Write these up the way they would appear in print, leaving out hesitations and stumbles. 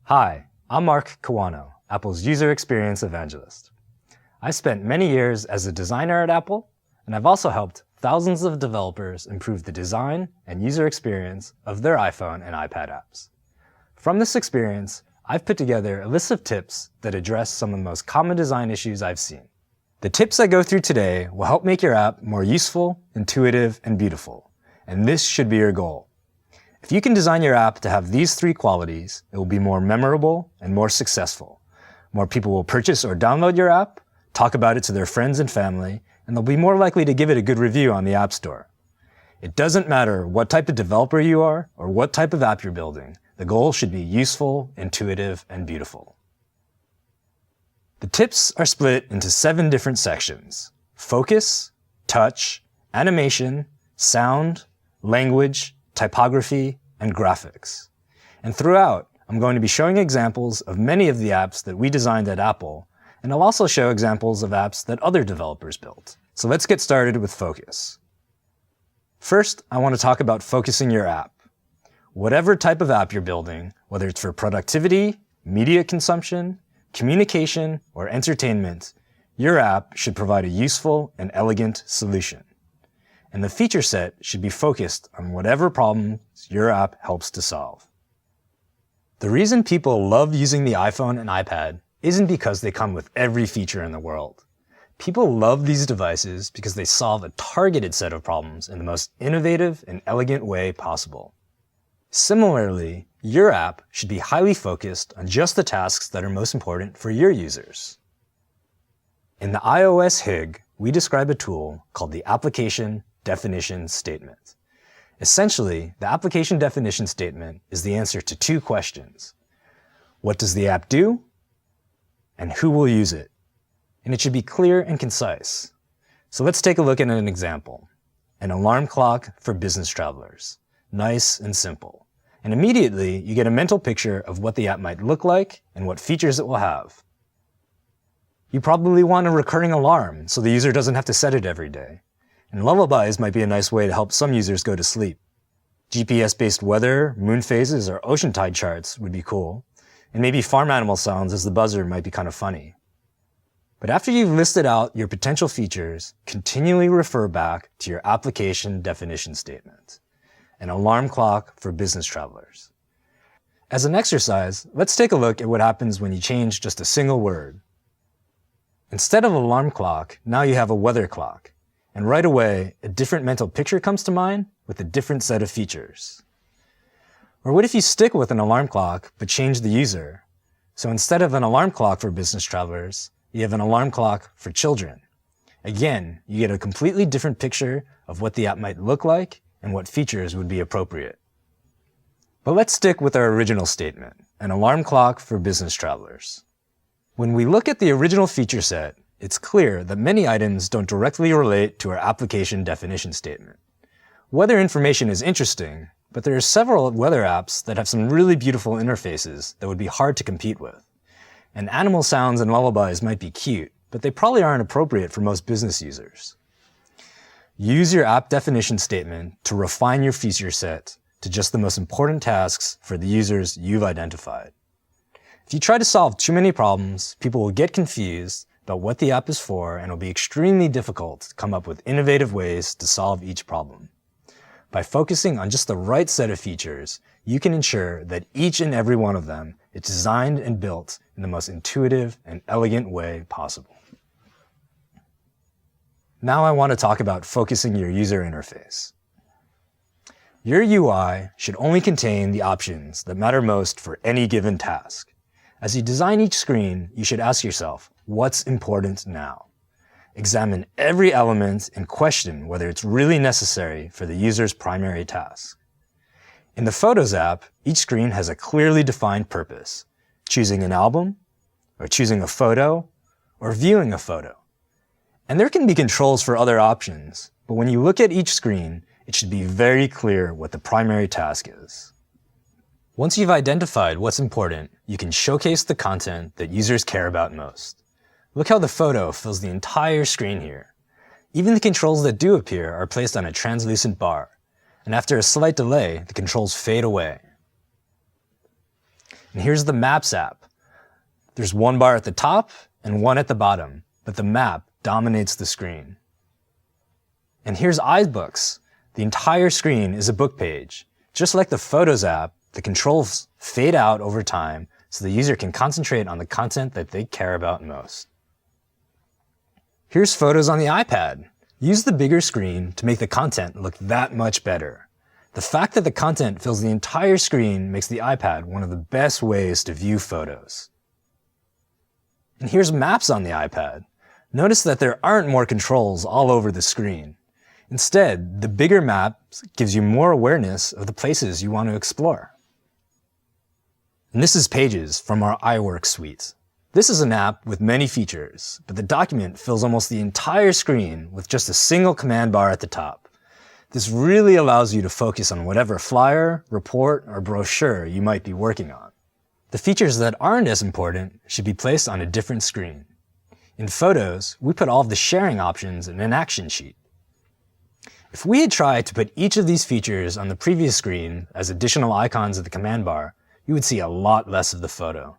Hi, I'm Mark Kawano, Apple's User Experience Evangelist. I've spent many years as a designer at Apple, and I've also helped thousands of developers improve the design and user experience of their iPhone and iPad apps. From this experience, I've put together a list of tips that address some of the most common design issues I've seen. The tips I go through today will help make your app more useful, intuitive, and beautiful, and this should be your goal. If you can design your app to have these three qualities, it will be more memorable and more successful. More people will purchase or download your app, talk about it to their friends and family, and they'll be more likely to give it a good review on the App Store. It doesn't matter what type of developer you are or what type of app you're building. The goal should be useful, intuitive, and beautiful. The tips are split into 7 different sections: focus, touch, animation, sound, language, typography, and graphics. And throughout, I'm going to be showing examples of many of the apps that we designed at Apple, and I'll also show examples of apps that other developers built. So let's get started with focus. First, I want to talk about focusing your app. Whatever type of app you're building, whether it's for productivity, media consumption, communication, or entertainment, your app should provide a useful and elegant solution. And the feature set should be focused on whatever problems your app helps to solve. The reason people love using the iPhone and iPad isn't because they come with every feature in the world. People love these devices because they solve a targeted set of problems in the most innovative and elegant way possible. Similarly, your app should be highly focused on just the tasks that are most important for your users. In the iOS HIG, we describe a tool called the Application Definition Statement. Essentially, the application definition statement is the answer to 2 questions. What does the app do? And who will use it? And it should be clear and concise. So let's take a look at an example. An alarm clock for business travelers. Nice and simple. And immediately, you get a mental picture of what the app might look like and what features it will have. You probably want a recurring alarm so the user doesn't have to set it every day. And lullabies might be a nice way to help some users go to sleep. GPS-based weather, moon phases, or ocean tide charts would be cool. And maybe farm animal sounds as the buzzer might be kind of funny. But after you've listed out your potential features, continually refer back to your application definition statement. An alarm clock for business travelers. As an exercise, let's take a look at what happens when you change just a single word. Instead of alarm clock, now you have a weather clock. And right away, a different mental picture comes to mind with a different set of features. Or what if you stick with an alarm clock, but change the user? So instead of an alarm clock for business travelers, you have an alarm clock for children. Again, you get a completely different picture of what the app might look like and what features would be appropriate. But let's stick with our original statement, an alarm clock for business travelers. When we look at the original feature set, it's clear that many items don't directly relate to our application definition statement. Weather information is interesting, but there are several weather apps that have some really beautiful interfaces that would be hard to compete with. And animal sounds and lullabies might be cute, but they probably aren't appropriate for most business users. Use your app definition statement to refine your feature set to just the most important tasks for the users you've identified. If you try to solve too many problems, people will get confused about what the app is for, and it'll be extremely difficult to come up with innovative ways to solve each problem. By focusing on just the right set of features, you can ensure that each and every one of them is designed and built in the most intuitive and elegant way possible. Now I want to talk about focusing your user interface. Your UI should only contain the options that matter most for any given task. As you design each screen, you should ask yourself, what's important now? Examine every element and question whether it's really necessary for the user's primary task. In the Photos app, each screen has a clearly defined purpose: choosing an album, or choosing a photo, or viewing a photo. And there can be controls for other options, but when you look at each screen, it should be very clear what the primary task is. Once you've identified what's important, you can showcase the content that users care about most. Look how the photo fills the entire screen here. Even the controls that do appear are placed on a translucent bar, and after a slight delay, the controls fade away. And here's the Maps app. There's one bar at the top and one at the bottom, but the map dominates the screen. And here's iBooks. The entire screen is a book page. Just like the Photos app, the controls fade out over time so the user can concentrate on the content that they care about most. Here's Photos on the iPad. Use the bigger screen to make the content look that much better. The fact that the content fills the entire screen makes the iPad one of the best ways to view photos. And here's Maps on the iPad. Notice that there aren't more controls all over the screen. Instead, the bigger map gives you more awareness of the places you want to explore. And this is Pages from our iWork suite. This is an app with many features, but the document fills almost the entire screen with just a single command bar at the top. This really allows you to focus on whatever flyer, report, or brochure you might be working on. The features that aren't as important should be placed on a different screen. In Photos, we put all of the sharing options in an action sheet. If we had tried to put each of these features on the previous screen as additional icons at the command bar, you would see a lot less of the photo.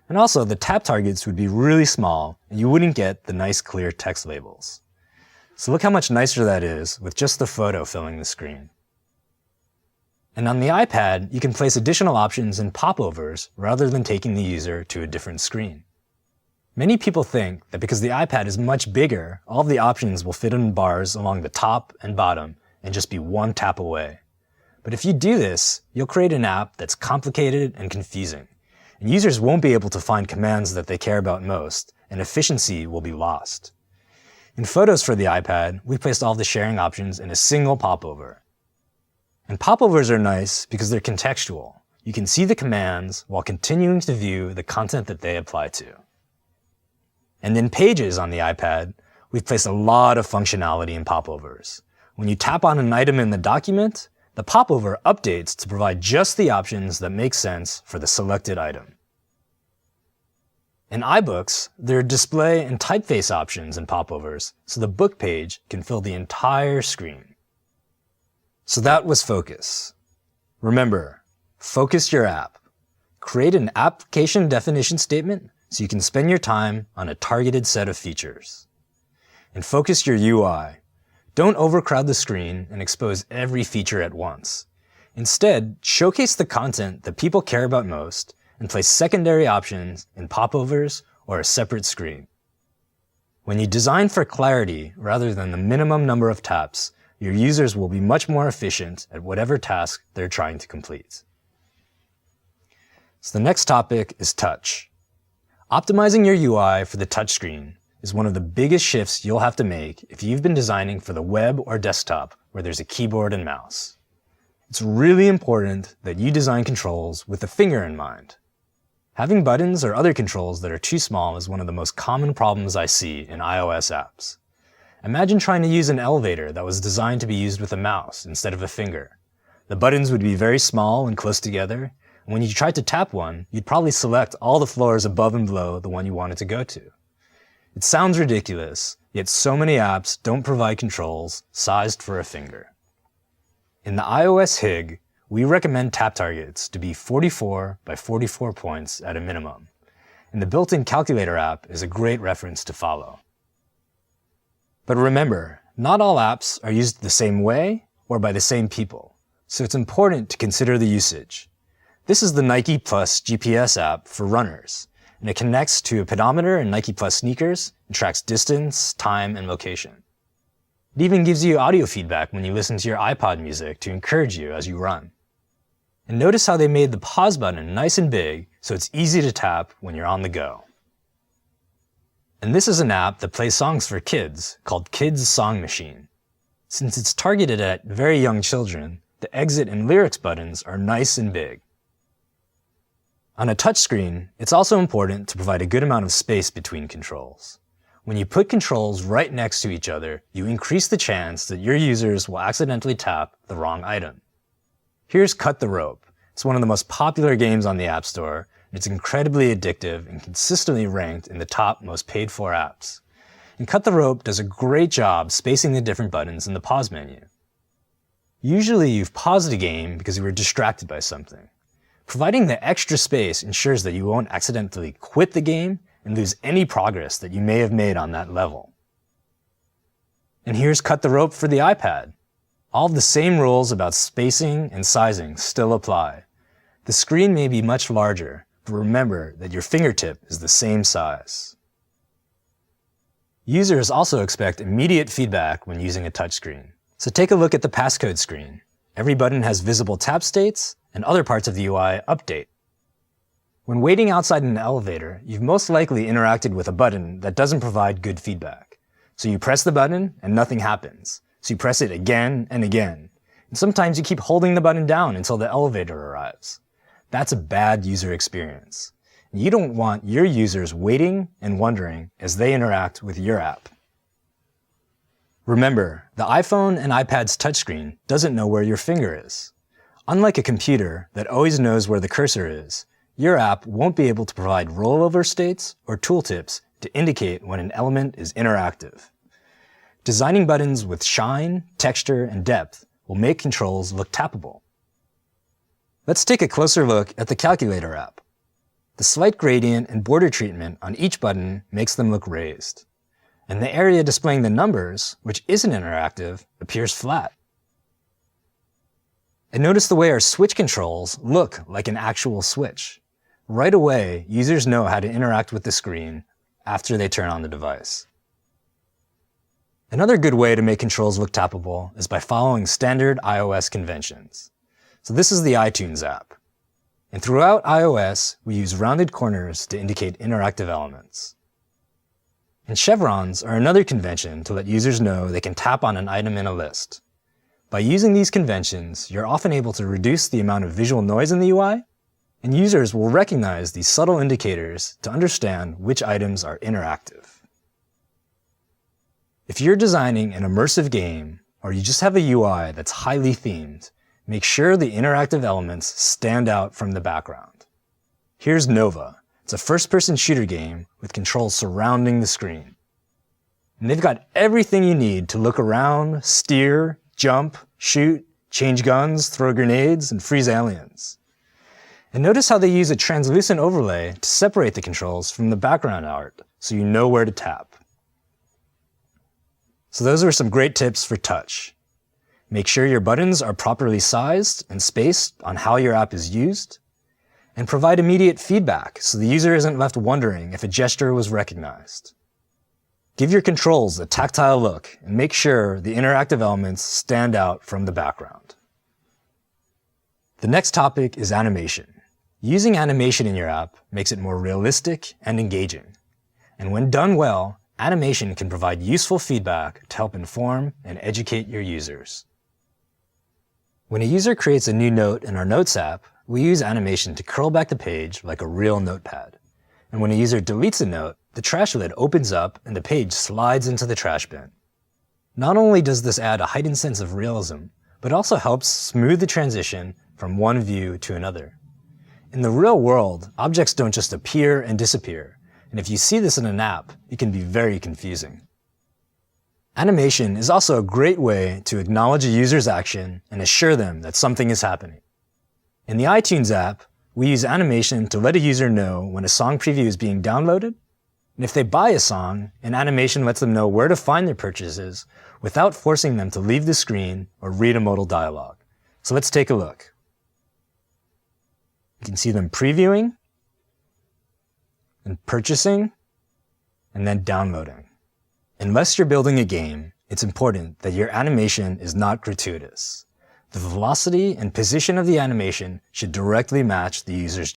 And also, the tap targets would be really small, and you wouldn't get the nice clear text labels. So look how much nicer that is with just the photo filling the screen. And on the iPad, you can place additional options in popovers rather than taking the user to a different screen. Many people think that because the iPad is much bigger, all of the options will fit in bars along the top and bottom and just be one tap away. But if you do this, you'll create an app that's complicated and confusing, and users won't be able to find commands that they care about most, and efficiency will be lost. In Photos for the iPad, we placed all the sharing options in a single popover. And popovers are nice because they're contextual. You can see the commands while continuing to view the content that they apply to. And in Pages on the iPad, we've placed a lot of functionality in popovers. When you tap on an item in the document, the popover updates to provide just the options that make sense for the selected item. In iBooks, there are display and typeface options in popovers, so the book page can fill the entire screen. So that was Focus. Remember, focus your app. Create an application definition statement so you can spend your time on a targeted set of features. And focus your UI. Don't overcrowd the screen and expose every feature at once. Instead, showcase the content that people care about most and place secondary options in popovers or a separate screen. When you design for clarity rather than the minimum number of taps, your users will be much more efficient at whatever task they're trying to complete. So the next topic is touch. Optimizing your UI for the touchscreen is one of the biggest shifts you'll have to make if you've been designing for the web or desktop where there's a keyboard and mouse. It's really important that you design controls with the finger in mind. Having buttons or other controls that are too small is one of the most common problems I see in iOS apps. Imagine trying to use an elevator that was designed to be used with a mouse instead of a finger. The buttons would be very small and close together, and when you tried to tap one, you'd probably select all the floors above and below the one you wanted to go to. It sounds ridiculous, yet so many apps don't provide controls sized for a finger. In the iOS HIG, we recommend tap targets to be 44 by 44 points at a minimum, and the built-in calculator app is a great reference to follow. But remember, not all apps are used the same way or by the same people, so it's important to consider the usage. This is the Nike Plus GPS app for runners, and it connects to a pedometer and Nike Plus sneakers and tracks distance, time, and location. It even gives you audio feedback when you listen to your iPod music to encourage you as you run. And notice how they made the pause button nice and big so it's easy to tap when you're on the go. And this is an app that plays songs for kids called Kids Song Machine. Since it's targeted at very young children, the exit and lyrics buttons are nice and big. On a touchscreen, it's also important to provide a good amount of space between controls. When you put controls right next to each other, you increase the chance that your users will accidentally tap the wrong item. Here's Cut the Rope. It's one of the most popular games on the App Store, and it's incredibly addictive and consistently ranked in the top most paid-for apps. And Cut the Rope does a great job spacing the different buttons in the pause menu. Usually you've paused a game because you were distracted by something. Providing the extra space ensures that you won't accidentally quit the game and lose any progress that you may have made on that level. And here's cut the rope for the iPad. All of the same rules about spacing and sizing still apply. The screen may be much larger, but remember that your fingertip is the same size. Users also expect immediate feedback when using a touchscreen. So take a look at the passcode screen. Every button has visible tap states, and other parts of the UI update. When waiting outside an elevator, you've most likely interacted with a button that doesn't provide good feedback. So you press the button and nothing happens. So you press it again and again. And sometimes you keep holding the button down until the elevator arrives. That's a bad user experience. You don't want your users waiting and wondering as they interact with your app. Remember, the iPhone and iPad's touchscreen doesn't know where your finger is. Unlike a computer that always knows where the cursor is, your app won't be able to provide rollover states or tooltips to indicate when an element is interactive. Designing buttons with shine, texture, and depth will make controls look tappable. Let's take a closer look at the Calculator app. The slight gradient and border treatment on each button makes them look raised. And the area displaying the numbers, which isn't interactive, appears flat. And notice the way our switch controls look like an actual switch. Right away, users know how to interact with the screen after they turn on the device. Another good way to make controls look tappable is by following standard iOS conventions. So this is the iTunes app. And throughout iOS, we use rounded corners to indicate interactive elements. And chevrons are another convention to let users know they can tap on an item in a list. By using these conventions, you're often able to reduce the amount of visual noise in the UI, and users will recognize these subtle indicators to understand which items are interactive. If you're designing an immersive game, or you just have a UI that's highly themed, make sure the interactive elements stand out from the background. Here's Nova. It's a first-person shooter game with controls surrounding the screen. And they've got everything you need to look around, steer, jump, shoot, change guns, throw grenades, and freeze aliens. And notice how they use a translucent overlay to separate the controls from the background art so you know where to tap. So those are some great tips for touch. Make sure your buttons are properly sized and spaced on how your app is used, and provide immediate feedback so the user isn't left wondering if a gesture was recognized. Give your controls a tactile look and make sure the interactive elements stand out from the background. The next topic is animation. Using animation in your app makes it more realistic and engaging. And when done well, animation can provide useful feedback to help inform and educate your users. When a user creates a new note in our Notes app, we use animation to curl back the page like a real notepad. And when a user deletes a note, the trash lid opens up and the page slides into the trash bin. Not only does this add a heightened sense of realism, but also helps smooth the transition from one view to another. In the real world, objects don't just appear and disappear, and if you see this in an app, it can be very confusing. Animation is also a great way to acknowledge a user's action and assure them that something is happening. In the iTunes app, we use animation to let a user know when a song preview is being downloaded, and if they buy a song, an animation lets them know where to find their purchases without forcing them to leave the screen or read a modal dialogue. So let's take a look. You can see them previewing, and purchasing, and then downloading. Unless you're building a game, it's important that your animation is not gratuitous. The velocity and position of the animation should directly match the user's